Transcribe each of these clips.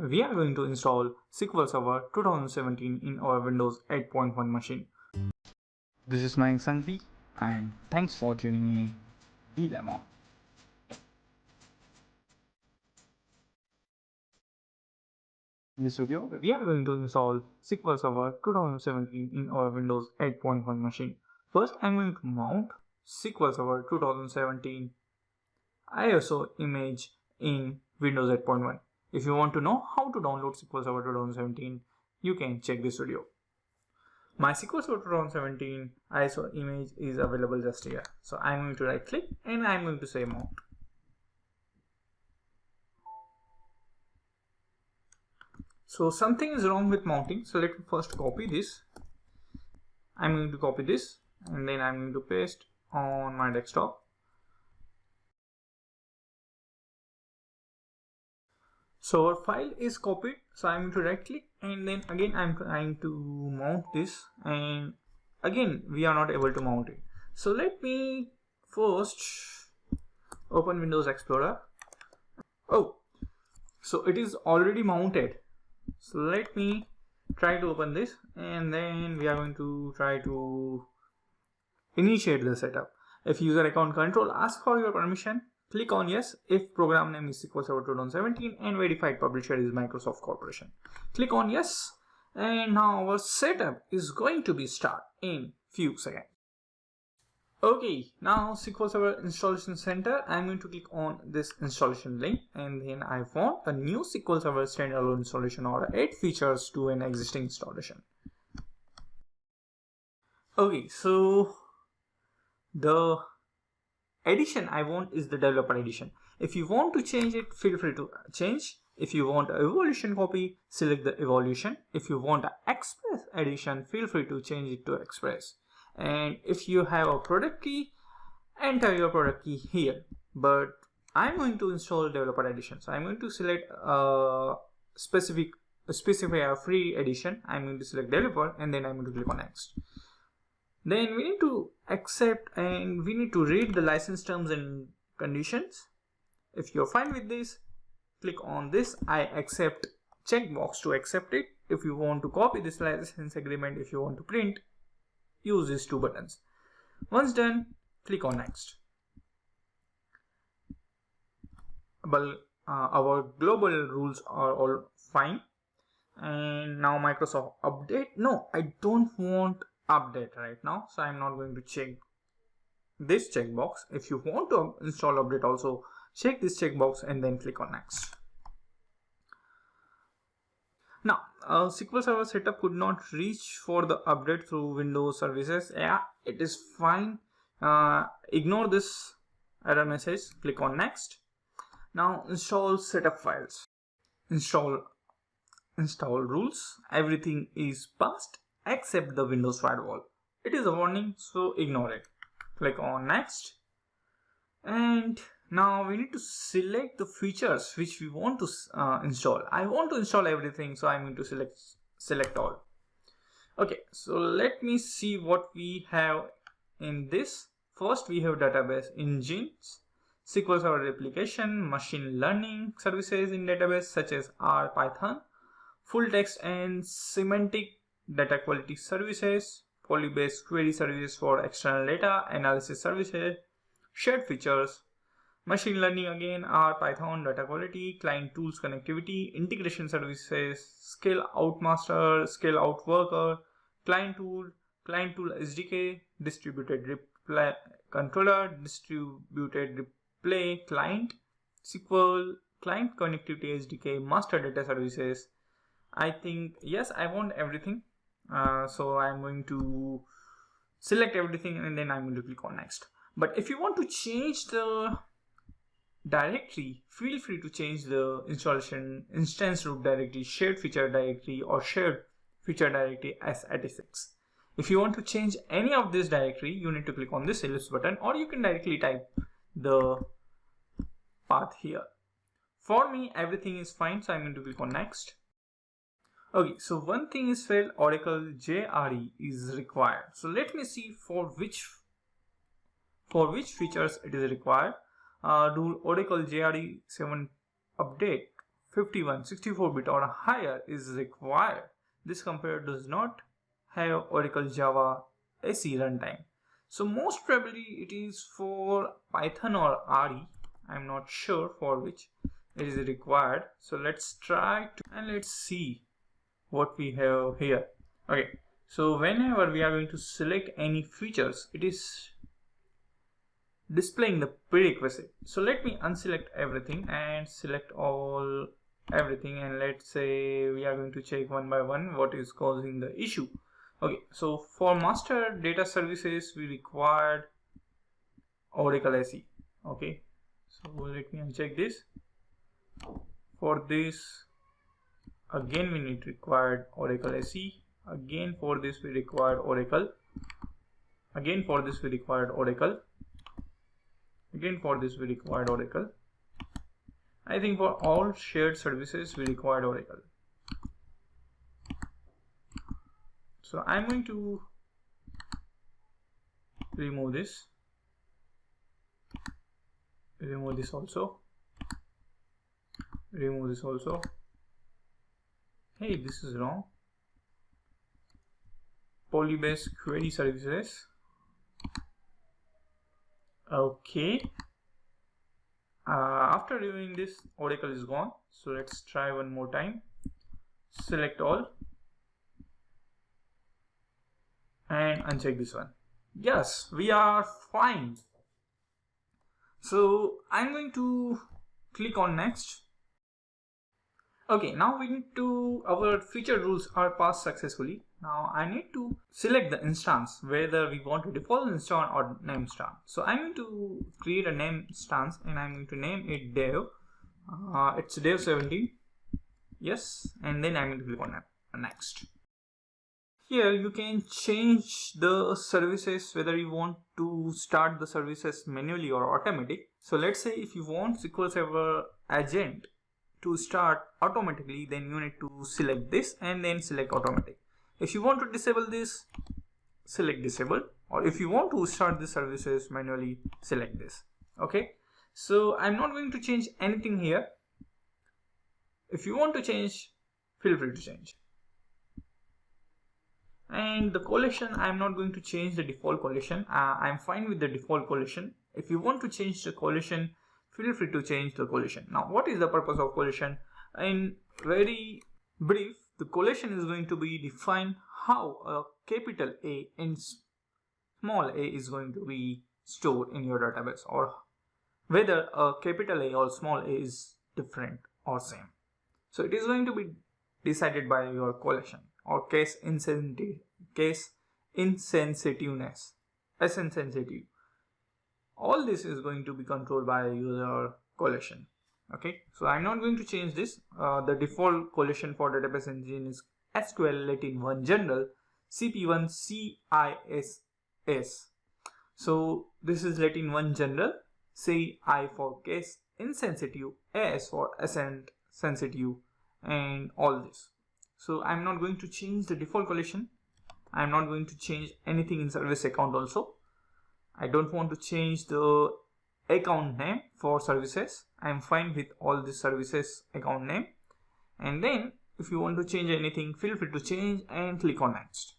We are going to install SQL Server 2017 in our Windows 8.1 machine. This is my Santi and thanks for tuning in the demo. In this video, we are going to install SQL Server 2017 in our Windows 8.1 machine. First, I'm going to mount SQL Server 2017 ISO image in Windows 8.1. If you want to know how to download SQL Server 2017, you can check this video. My SQL Server 2017 ISO image is available just here. So I'm going to right click and I'm going to say mount. So something is wrong with mounting. So let me first copy this. I'm going to copy this and then I'm going to paste on my desktop. So our file is copied. So I'm going to right click and then again I'm trying to mount this, and again we are not able to mount it. So let me first open Windows Explorer. Oh, so it is already mounted. So let me try to open this and then we are going to try to initiate the setup. If user account control asks for your permission, click on yes if program name is SQL Server 2017 and verified publisher is Microsoft Corporation. Click on yes, and now our setup is going to be start in few seconds. Okay, now SQL Server Installation Center, I'm going to click on this installation link and then I want a new SQL Server standalone installation or add features to an existing installation. Okay, so the edition I want is the developer edition. If you want to change it, feel free to change. If you want an evolution copy, select the evolution. If you want an express edition, feel free to change it to express. And if you have a product key, enter your product key here. But I'm going to install developer edition. So I'm going to select a specify a free edition. I'm going to select developer and then I'm going to click on next. Then we need to accept and we need to read the license terms and conditions. If you're fine with this, click on this I accept checkbox to accept it. If you want to copy this license agreement, if you want to print, use these two buttons. Once done, click on next. Well, our global rules are all fine. And now Microsoft update. No, I don't want update right now, so I'm not going to check this checkbox. If you want to install update, also check this checkbox and then click on next. Now SQL Server setup could not reach for the update through Windows services. Yeah, it is fine. Ignore this error message. Click on next. Now install setup files. Install rules. Everything is passed except the Windows firewall. It is a warning, so ignore it. Click on next. And now we need to select the features which we want to install. I want to install everything, so I'm going to select all. Okay, so let me see what we have in this. First we have database engines, SQL Server replication, machine learning services in database such as R, Python, full text and semantic data quality services, poly-based query services for external data analysis services, shared features, machine learning again, R, Python, data quality, client tools connectivity, integration services, scale out master, scale out worker, client tool SDK, distributed replay controller, distributed replay client, SQL client connectivity SDK, master data services. I think yes, I want everything. So I'm going to select everything and then I'm going to click on next. But if you want to change the directory, feel free to change the installation instance root directory, shared feature directory or shared feature directory as x86. If you want to change any of this directory, you need to click on this ellipse button or you can directly type the path here. For me, everything is fine, so I'm going to click on next. Okay, so one thing is failed, Oracle JRE is required. So let me see for which features it is required. Do Oracle JRE 7 update 51, 64-bit or higher is required. This computer does not have Oracle Java SE runtime. So most probably it is for Python or RE. I'm not sure for which it is required. So let's try to, and let's see what we have here. Okay, so whenever we are going to select any features, it is displaying the prerequisite. So let me unselect everything and select everything, and let's say we are going to check one by one what is causing the issue. Okay, so for master data services we required Oracle SE. Okay, so let me uncheck this. For this again we need required Oracle SE. Again for this we required Oracle. Again for this we required Oracle. Again for this we required Oracle. I think for all shared services we required Oracle. So I'm going to remove this. Remove this also. Remove this also. Hey, this is wrong. Polybase query services. Okay. After reviewing this, Oracle is gone. So let's try one more time. Select all and uncheck this one. Yes, we are fine. So I'm going to click on next. Okay, now we need to, our feature rules are passed successfully. Now I need to select the instance, whether we want to default instance or name instance. So I'm going to create a name instance and I'm going to name it dev. It's dev 17. Yes, and then I'm going to click on next. Here you can change the services, whether you want to start the services manually or automatic. So let's say if you want SQL Server agent to start automatically, then you need to select this and then select automatic. If you want to disable this, select disable, or if you want to start the services manually, select this. Okay, so I'm not going to change anything here. If you want to change, feel free to change. And the collection, I'm not going to change the default collection. I'm fine with the default collection. If you want to change the collection, feel free to change the collection. Now, what is the purpose of collection? In very brief, the collection is going to be define how a capital A and small a is going to be stored in your database, or whether a capital A or small a is different or same. So it is going to be decided by your collection or case insensitiveness, insensitive. All this is going to be controlled by your collection. Okay, so I'm not going to change this. The default collection for database engine is SQL Latin 1 General CP1 CISS. So this is Latin 1 General, CI for case insensitive, S for assent sensitive, and all this. So I'm not going to change the default collection. I'm not going to change anything in service account also. I don't want to change the account name for services. I'm fine with all the services account name. And then if you want to change anything, feel free to change and click on next.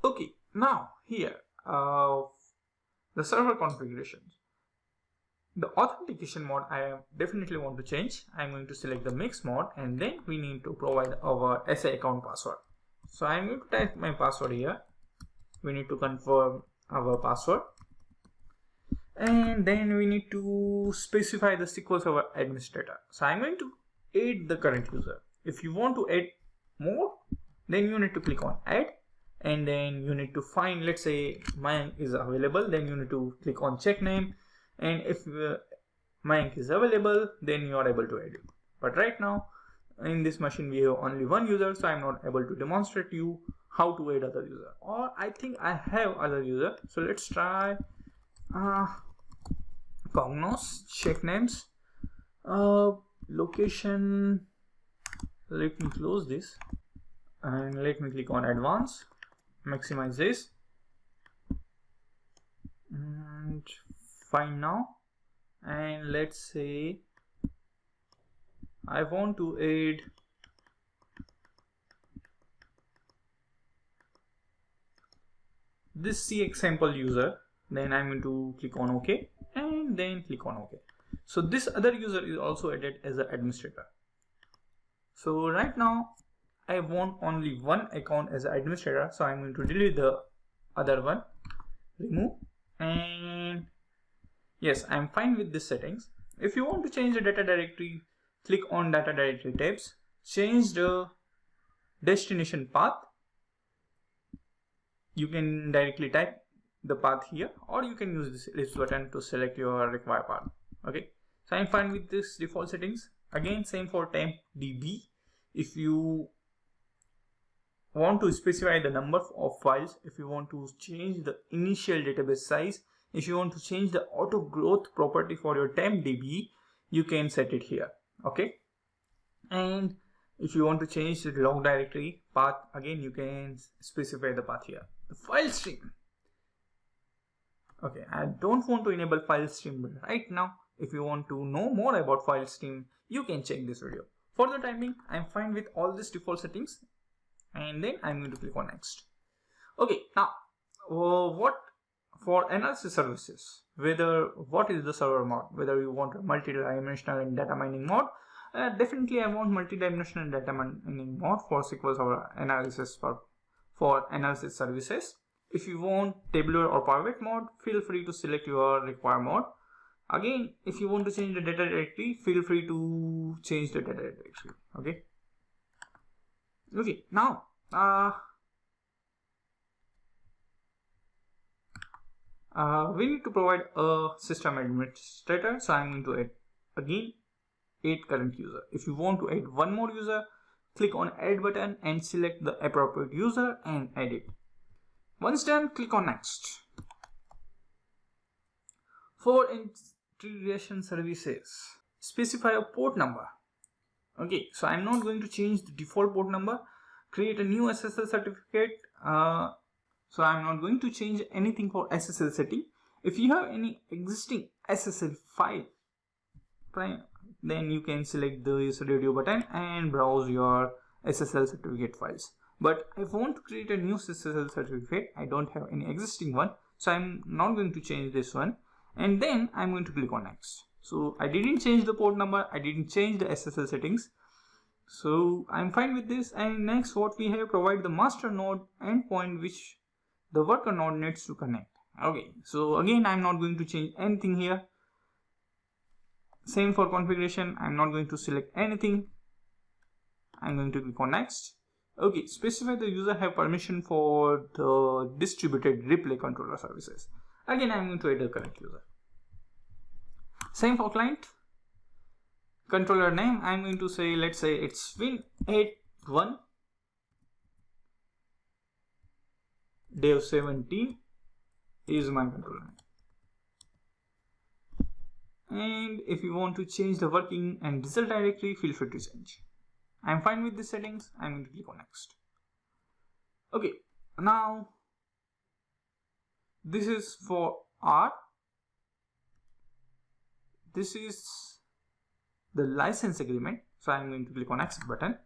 Okay, now here the server configurations. The authentication mode I definitely want to change. I'm going to select the mix mode, and then we need to provide our SA account password. So I'm going to type my password here. We need to confirm our password, and then we need to specify the SQL Server administrator. So I'm going to add the current user. If you want to add more, then you need to click on add, and then you need to find, let's say Mayank is available, then you need to click on check name, and if Mayank is available, then you are able to add it. But right now in this machine we have only one user, so I'm not able to demonstrate you how to add other user, or I think I have other user. So let's try Cognos, check names, location. Let me close this and let me click on advanced, maximize this, and fine now. And let's say I want to add this CX sample user, then I'm going to click on OK and then click on OK. So this other user is also added as an administrator. So right now I want only one account as an administrator, so I'm going to delete the other one, remove, and yes, I'm fine with this settings. If you want to change the data directory, click on data directory tabs, change the destination path. You can directly type the path here, or you can use this ellipse button to select your required path. Okay, so I'm fine with this default settings. Again, same for temp DB. If you want to specify the number of files, if you want to change the initial database size, if you want to change the auto growth property for your temp DB, you can set it here. Okay, and if you want to change the log directory path, again you can specify the path here. The file stream. Okay, I don't want to enable file stream right now. If you want to know more about file stream, you can check this video. For the time being, I'm fine with all these default settings, and then I'm going to click on next. Okay, now what for analysis services, what is the server mode, whether you want a multi-dimensional and data mining mode. Definitely I want multi-dimensional data mining mode for SQL Server analysis for analysis services. If you want tabular or pivot mode, feel free to select your required mode. Again, if you want to change the data directory, feel free to change the data directory. Okay, now we need to provide a system administrator, so I'm going to add again add current user. If you want to add one more user, click on add button and select the appropriate user and add it. Once done, click on next. For integration services, specify a port number. Okay, so I'm not going to change the default port number. Create a new SSL certificate. So I'm not going to change anything for SSL setting. If you have any existing SSL file, then you can select this radio button and browse your SSL certificate files. But if I want to create a new SSL certificate, I don't have any existing one, so I'm not going to change this one, and then I'm going to click on next. So I didn't change the port number, I didn't change the SSL settings, so I'm fine with this. And next, what we have, provide the master node endpoint which the worker node needs to connect. Okay, so again I'm not going to change anything here. Same for configuration, I'm not going to select anything. I'm going to click on next. Okay, specify the user have permission for the distributed replay controller services. Again, I'm going to add a current user. Same for client. Controller name, I'm going to say, let's say it's Win81 Dev17 is my controller name. And if you want to change the working and result directory, feel free to change. I'm fine with the settings. I'm going to click on next. Okay, now this is for R. This is the license agreement, so I'm going to click on accept button.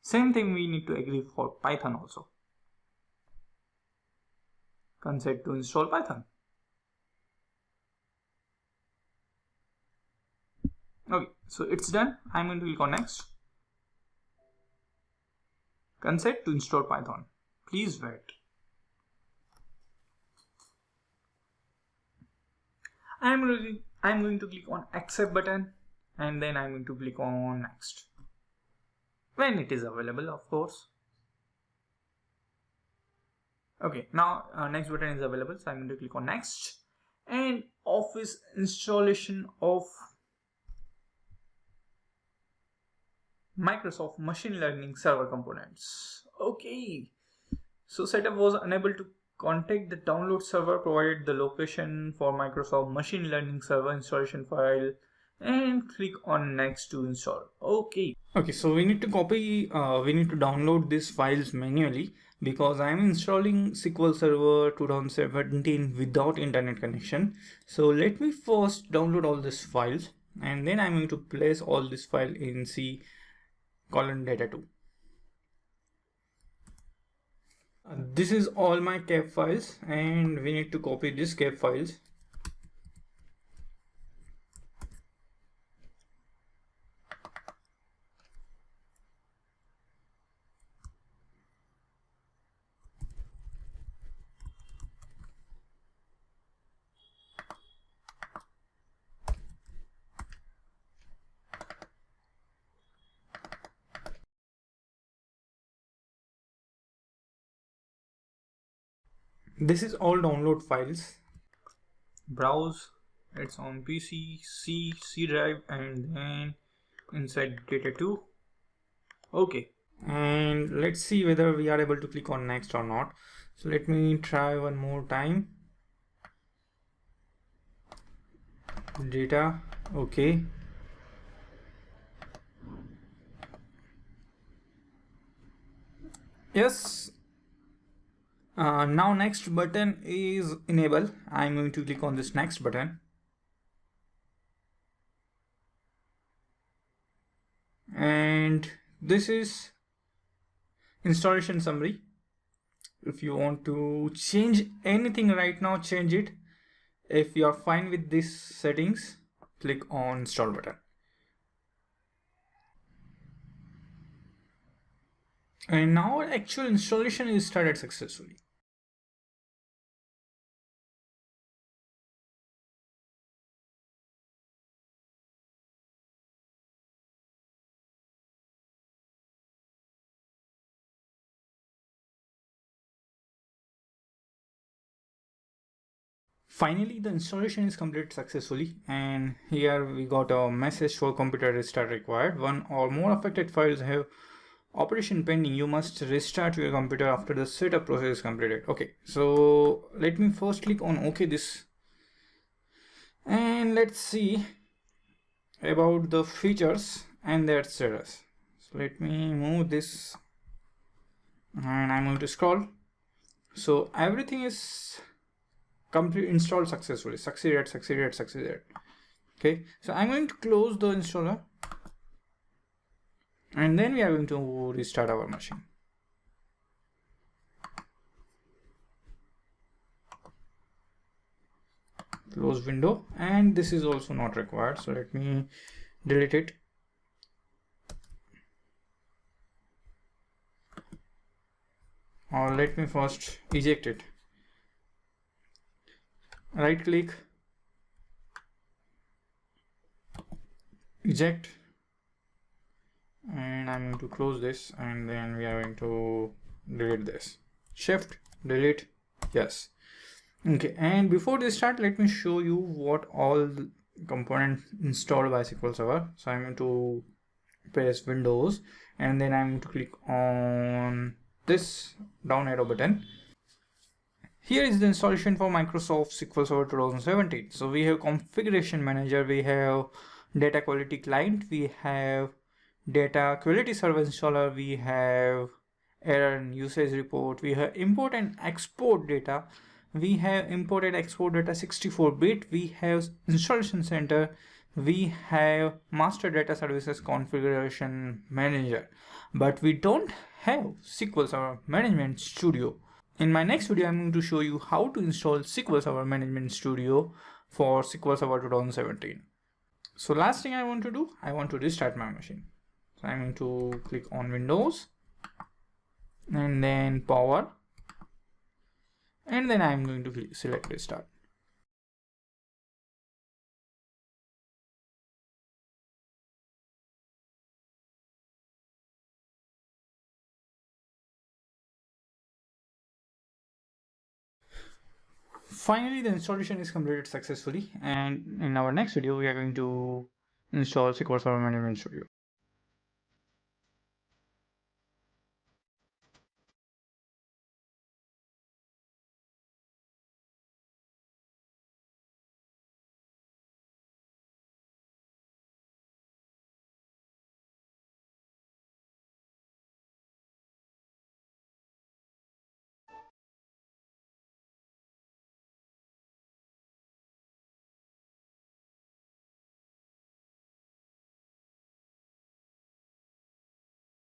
Same thing we need to agree for Python also. Consent to install Python. Okay, so it's done. I'm going to click on next. Consent to install Python. Please wait. I'm going to click on accept button, and then I'm going to click on next. When it is available, of course. Okay, now next button is available, so I'm going to click on next. And Office installation of Microsoft Machine Learning Server components. Okay, so setup was unable to contact the download server, provided the location for Microsoft Machine Learning Server installation file, and click on next to install. Okay, so we need to download these files manually. because I'm installing SQL Server 2017 without internet connection. So let me first download all these files, and then I'm going to place all this file in C colon data 2. This is all my cap files, and we need to copy this cap files. This is all download files. Browse, it's on PC, C drive, and then inside data 2. Okay, and let's see whether we are able to click on next or not. So let me try one more time. Data, okay. Yes. Now next button is enable. I'm going to click on this next button. And this is installation summary. If you want to change anything right now, change it. If you are fine with these settings, click on install button. And now actual installation is started successfully. Finally, the installation is completed successfully, and here we got a message for computer restart required. One or more affected files have operation pending. You must restart your computer after the setup process is completed. Okay, so let me first click on OK this, and let's see about the features and their status. So let me move this, and I'm going to scroll. So everything is complete installed successfully. Succeeded. Okay, so I'm going to close the installer, and then we are going to restart our machine. Close window, and this is also not required, so let me delete it. Or let me first eject it. Right click, eject, and I'm going to close this, and then we are going to delete this. Shift, delete, yes. Okay, and before this start, let me show you what all the components installed by SQL Server. So I'm going to press Windows, and then I'm going to click on this down arrow button. Here is the installation for Microsoft SQL Server 2017. So we have configuration manager, we have data quality client, we have data quality server installer, we have error and usage report, we have import and export data, we have imported export data 64-bit, we have installation center, we have master data services configuration manager, but we don't have SQL Server Management Studio. In my next video, I'm going to show you how to install SQL Server Management Studio for SQL Server 2017. So last thing I want to do, I want to restart my machine. So I'm going to click on Windows and then Power, and then I'm going to select Restart. Finally, the installation is completed successfully, and in our next video, we are going to install SQL Server Management Studio.